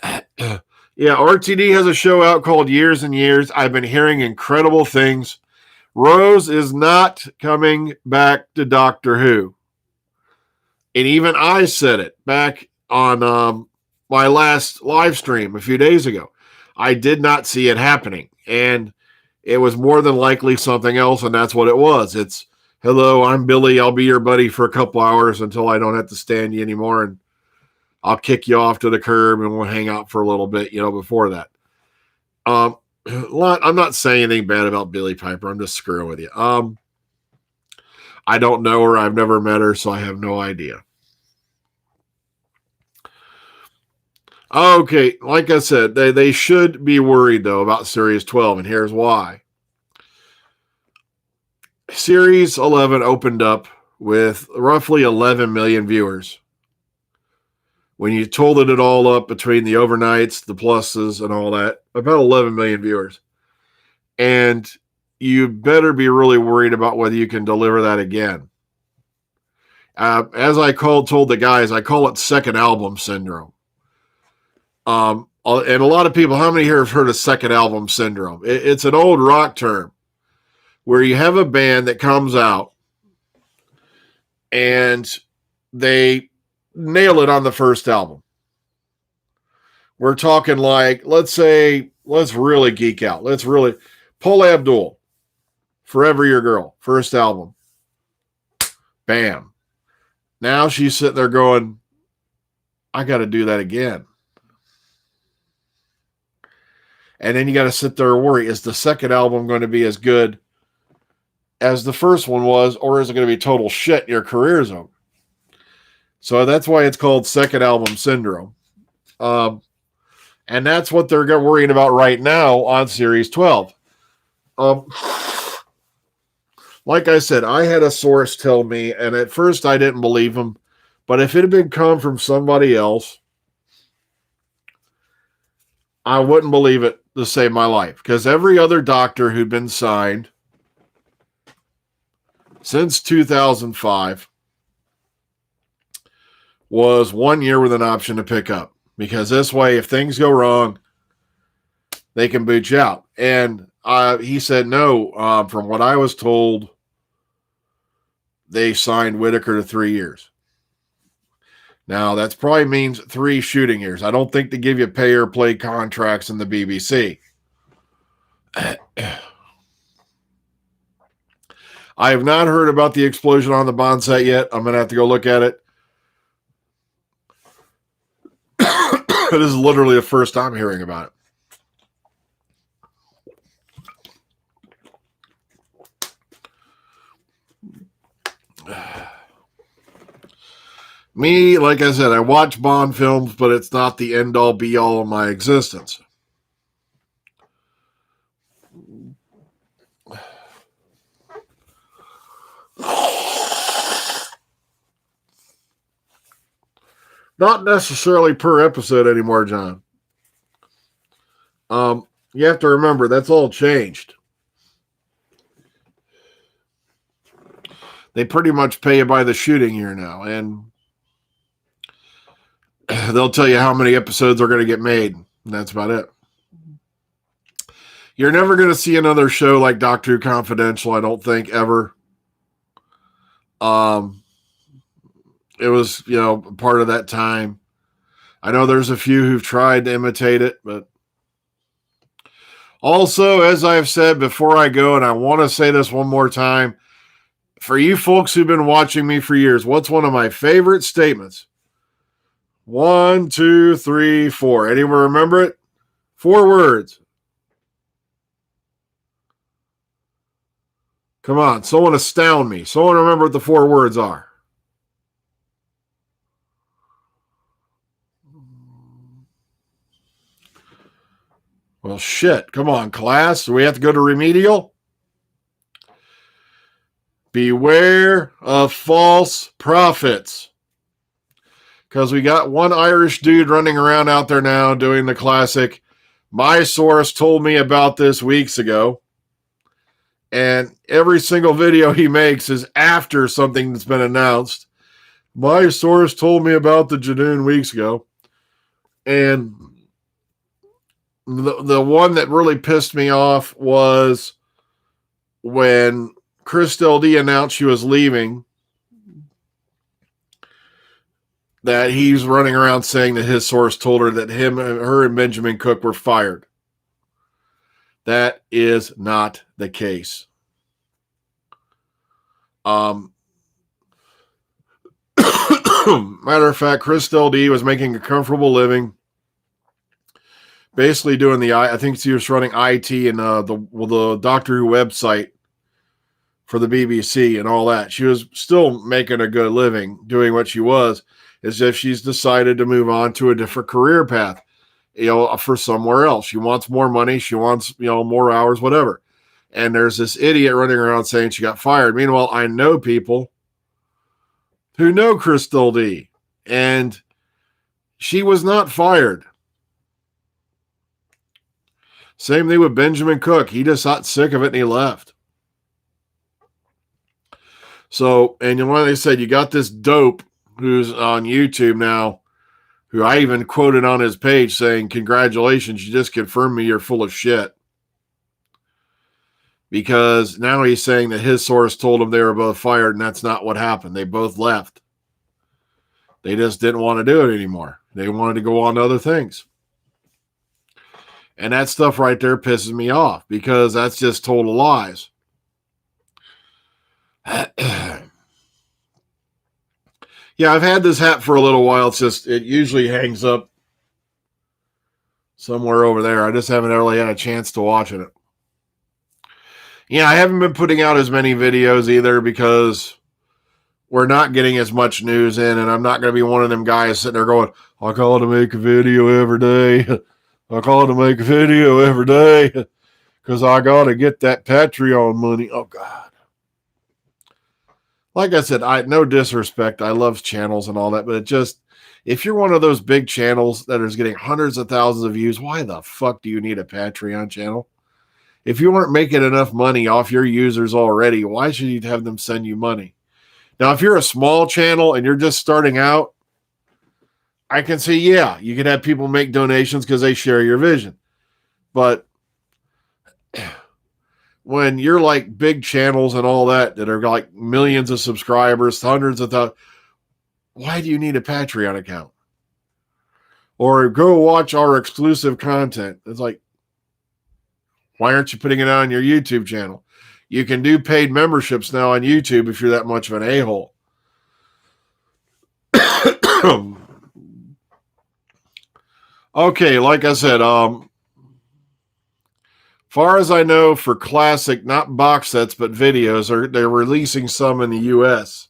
A: Yeah, RTD has a show out called Years and Years. I've been hearing incredible things. Rose is not coming back to Doctor Who. And even I said it back on my last live stream a few days ago. I did not see it happening. And it was more than likely something else, and that's what it was. It's, hello, I'm Billie. I'll be your buddy for a couple hours until I don't have to stand you anymore, and I'll kick you off to the curb, and we'll hang out for a little bit, before that. I'm not saying anything bad about Billie Piper. I'm just screwing with you. I don't know her. I've never met her, so I have no idea. Okay, like I said, they should be worried, though, about Series 12, and here's why. Series 11 opened up with roughly 11 million viewers. When you totaled it all up between the overnights, the pluses, and all that, about 11 million viewers. And you better be really worried about whether you can deliver that again. As I told the guys, I call it second album syndrome. And a lot of people, how many here have heard of second album syndrome? It's an old rock term where you have a band that comes out and they nail it on the first album. We're talking like, let's really geek out. Paula Abdul, Forever Your Girl, first album. Bam. Now she's sitting there going, I got to do that again. And then you got to sit there and worry, is the second album going to be as good as the first one was, or is it going to be total shit? Your career's over. So that's why it's called second album syndrome. And that's what they're worrying about right now on Series 12. Like I said, I had a source tell me, and at first I didn't believe him, but if it had been come from somebody else, I wouldn't believe it to save my life. Because every other doctor who'd been signed since 2005 was 1 year with an option to pick up. Because this way, if things go wrong, they can boot you out. And he said no. From what I was told, they signed Whittaker to 3 years. Now, that probably means 3 shooting years. I don't think they give you pay or play contracts in the BBC. I have not heard about the explosion on the Bond set yet. I'm going to have to go look at it. This is literally the first time hearing about it. Me, like I said, I watch Bond films, but it's not the end-all, be-all of my existence. Not necessarily per episode anymore, John. You have to remember, that's all changed. They pretty much pay you by the shooting year now, and they'll tell you how many episodes are going to get made, and that's about it. You're never going to see another show like Doctor Who Confidential, I don't think, ever. It was, part of that time. I know there's a few who've tried to imitate it, but also, as I've said before I go, and I want to say this one more time, for you folks who've been watching me for years, what's one of my favorite statements? 1, 2, 3, 4. Anyone remember it? 4 words. Come on, someone astound me. Someone remember what the 4 words are. Well, shit. Come on, class. Do we have to go to remedial? Beware of false prophets. Because we got one Irish dude running around out there now doing the classic, my source told me about this weeks ago. And every single video he makes is after something that's been announced. My source told me about the Jadoon weeks ago. And the one that really pissed me off was when Chris LD announced she was leaving, that he's running around saying that his source told her that her and Benjamin Cook were fired. That is not the case. Matter of fact, Chris LD was making a comfortable living, basically doing I think she was running IT and the Doctor Who website for the BBC and all that. She was still making a good living doing what she was, as if she's decided to move on to a different career path, for somewhere else. She wants more money. She wants, more hours, whatever. And there's this idiot running around saying she got fired. Meanwhile, I know people who know Crystal D, and she was not fired. Same thing with Benjamin Cook. He just got sick of it and he left. So, and when they said you got this dope who's on YouTube now, who I even quoted on his page saying, congratulations, you just confirmed me you're full of shit. Because now he's saying that his source told him they were both fired, and that's not what happened. They both left. They just didn't want to do it anymore. They wanted to go on to other things. And that stuff right there pisses me off, because that's just total lies. Yeah, I've had this hat for a little while. It usually hangs up somewhere over there. I just haven't really had a chance to watch it. Yeah, I haven't been putting out as many videos either, because we're not getting as much news in, and I'm not going to be one of them guys sitting there going, I call to make a video every day. I call to make a video every day because I got to get that Patreon money. Oh, God. Like I said, no disrespect. I love channels and all that, but if you're one of those big channels that is getting hundreds of thousands of views, why the fuck do you need a Patreon channel? If you weren't making enough money off your users already, why should you have them send you money? Now, if you're a small channel and you're just starting out, I can say, yeah, you can have people make donations because they share your vision. But when you're like big channels and all that are like millions of subscribers, hundreds of thousands, why do you need a Patreon account? Or go watch our exclusive content. It's like, why aren't you putting it on your YouTube channel? You can do paid memberships now on YouTube if you're that much of an a-hole. Okay, like I said, far as I know, for classic, not box sets, but videos, they're releasing some in the U.S.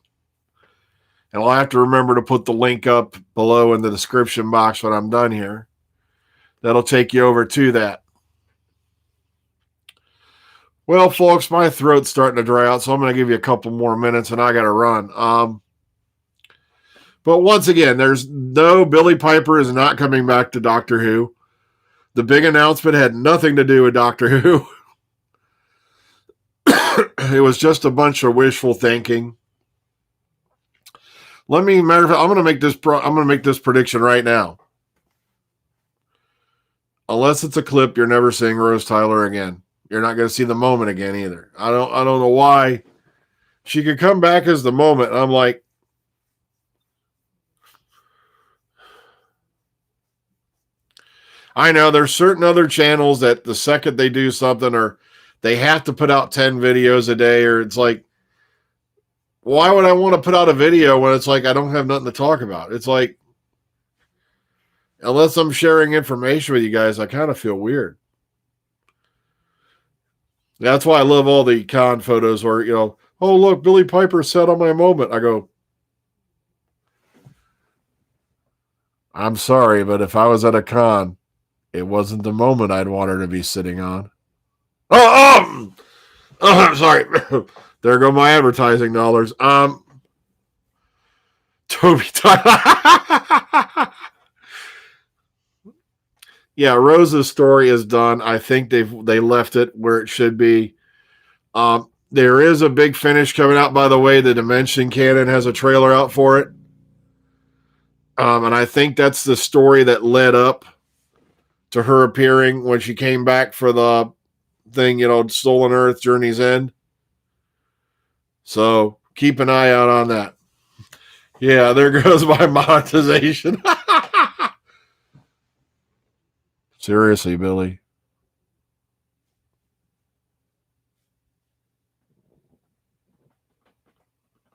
A: And I'll have to remember to put the link up below in the description box when I'm done here. That'll take you over to that. Well, folks, my throat's starting to dry out, so I'm going to give you a couple more minutes, and I got to run. But once again, Billie Piper is not coming back to Doctor Who. The big announcement had nothing to do with Doctor Who. It was just a bunch of wishful thinking. Matter of fact, I'm going to make this prediction right now. Unless it's a clip, you're never seeing Rose Tyler again. You're not going to see the moment again either. I don't know why. She could come back as the moment. And I'm like, I know there's certain other channels that the second they do something, or they have to put out 10 videos a day, or it's like, why would I want to put out a video when it's like I don't have nothing to talk about? It's like, unless I'm sharing information with you guys, I kind of feel weird. That's why I love all the con photos where, oh, look, Billie Piper sat on my moment. I go, I'm sorry, but if I was at a con, it wasn't the moment I'd want her to be sitting on. Oh, I'm sorry. There go my advertising dollars. Toby Yeah, Rose's story is done. I think they left it where it should be. There is a big finish coming out, by the way. The Dimension Canon has a trailer out for it. And I think that's the story that led up to her appearing when she came back for the thing, Stolen Earth, Journey's End. So keep an eye out on that. Yeah, there goes my monetization. Seriously, Billie.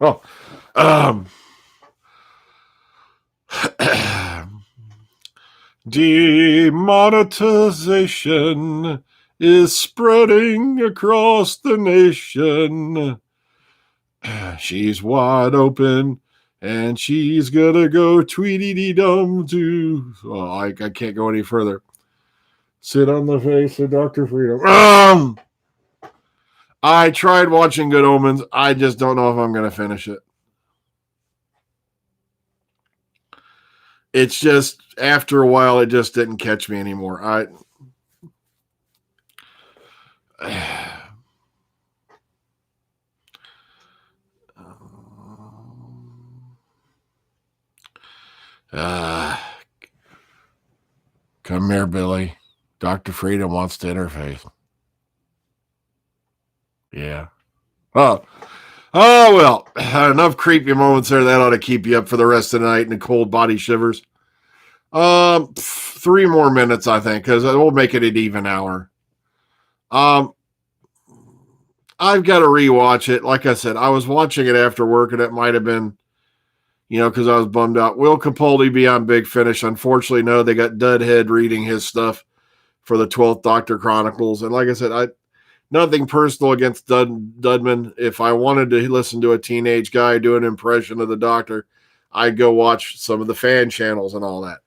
A: Oh, demonetization is spreading across the nation. She's wide open, and she's gonna go tweety-dee-dum to. Oh, I can't go any further. Sit on the face of Dr. Freedom. I tried watching Good Omens. I just don't know if I'm gonna finish it. It's just after a while, it just didn't catch me anymore. Come here, Billie. Dr. Freedom wants to interface. Yeah. Oh, well, enough creepy moments there. That ought to keep you up for the rest of the night and the cold body shivers. 3 more minutes, I think, because we'll make it an even hour. I've got to rewatch it. Like I said, I was watching it after work, and it might have been, because I was bummed out. Will Capaldi be on Big Finish? Unfortunately, no. They got Dudhead reading his stuff for the 12th Doctor Chronicles. And like I said, nothing personal against Dudman. If I wanted to listen to a teenage guy do an impression of the Doctor, I'd go watch some of the fan channels and all that.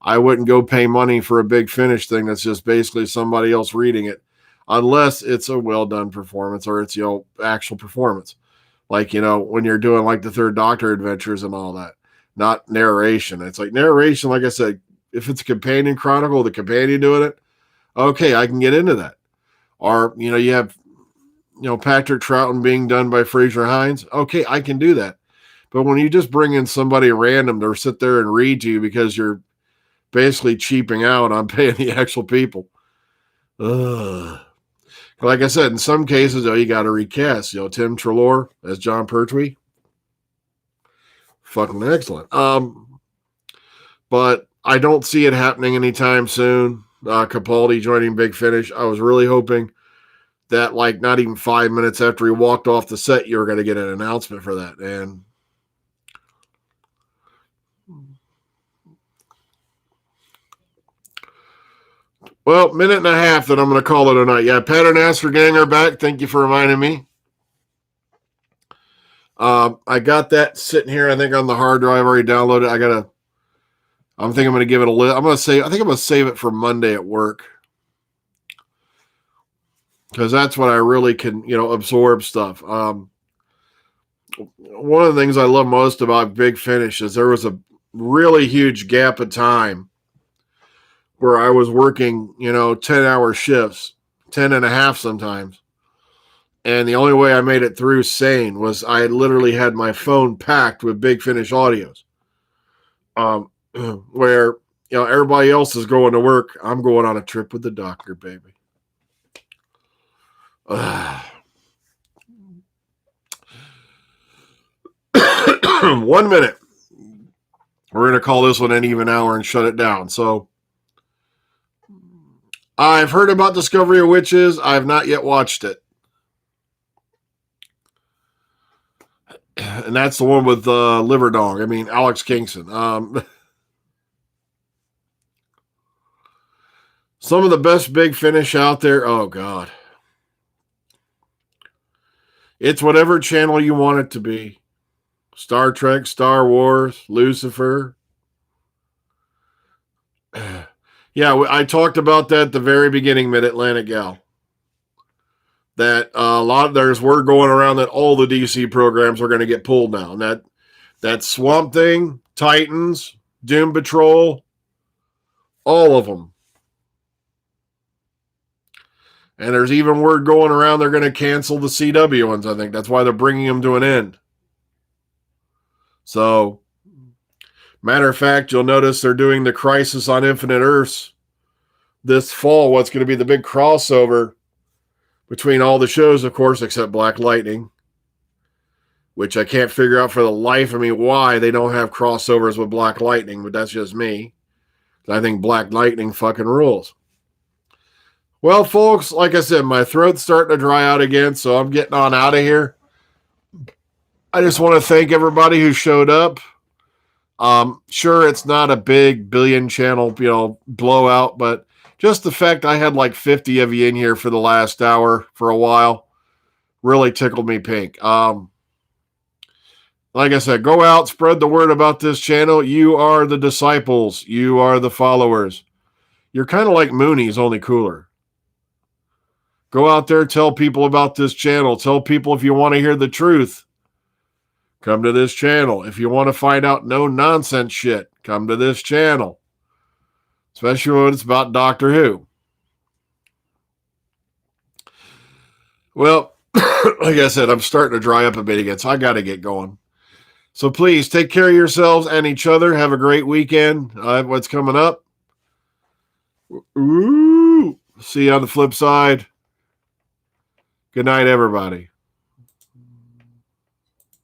A: I wouldn't go pay money for a Big Finish thing that's just basically somebody else reading it, unless it's a well-done performance or it's, actual performance. Like, when you're doing like the Third Doctor adventures and all that, not narration. It's like narration, like I said, if it's a companion chronicle, the companion doing it, okay, I can get into that. Or, you have, Patrick Troughton being done by Fraser Hines. Okay, I can do that. But when you just bring in somebody random to sit there and read to you because you're basically cheaping out on paying the actual people. Ugh. Like I said, in some cases, you got to recast. Tim Treloar as John Pertwee. Fucking excellent. But I don't see it happening anytime soon. Capaldi joining Big Finish. I was really hoping that, like, not even 5 minutes after he walked off the set, you were going to get an announcement for that. And well, minute and a half that I'm going to call it a night. Yeah, Pat and Astor Gang are back. Thank you for reminding me. I got that sitting here, I think, on the hard drive. Already downloaded. I'm thinking I'm going to give it a list. I think I'm going to save it for Monday at work. Because that's when I really can, absorb stuff. One of the things I love most about Big Finish is there was a really huge gap of time where I was working, 10-hour shifts, 10 and a half sometimes. And the only way I made it through sane was I literally had my phone packed with Big Finish audios. Where, everybody else is going to work. I'm going on a trip with the Doctor, baby. 1 minute. We're going to call this one an even hour and shut it down. So, I've heard about Discovery of Witches. I've not yet watched it. And that's the one with Liver Dog. I mean, Alex Kingston. Some of the best Big Finish out there. Oh, God. It's whatever channel you want it to be. Star Trek, Star Wars, Lucifer. Yeah, I talked about that at the very beginning, Mid-Atlantic Gal. That there's word going around that all the DC programs are going to get pulled now. And That's Swamp Thing, Titans, Doom Patrol, all of them. And there's even word going around they're going to cancel the CW ones, I think. That's why they're bringing them to an end. So, matter of fact, you'll notice they're doing the Crisis on Infinite Earths this fall. What's going to be the big crossover between all the shows, of course, except Black Lightning, which I can't figure out for the life of me why they don't have crossovers with Black Lightning, but that's just me. I think Black Lightning fucking rules. Well, folks, like I said, my throat's starting to dry out again, so I'm getting on out of here. I just want to thank everybody who showed up. Sure, it's not a big billion channel, blowout, but just the fact I had like 50 of you in here for the last hour for a while really tickled me pink. Like I said, go out, spread the word about this channel. You are the disciples. You are the followers. You're kind of like Moonies, only cooler. Go out there, tell people about this channel. Tell people if you want to hear the truth, come to this channel. If you want to find out no nonsense shit, come to this channel. Especially when it's about Doctor Who. Well, like I said, I'm starting to dry up a bit again, so I got to get going. So please take care of yourselves and each other. Have a great weekend. What's coming up? Ooh. See you on the flip side. Good night, everybody.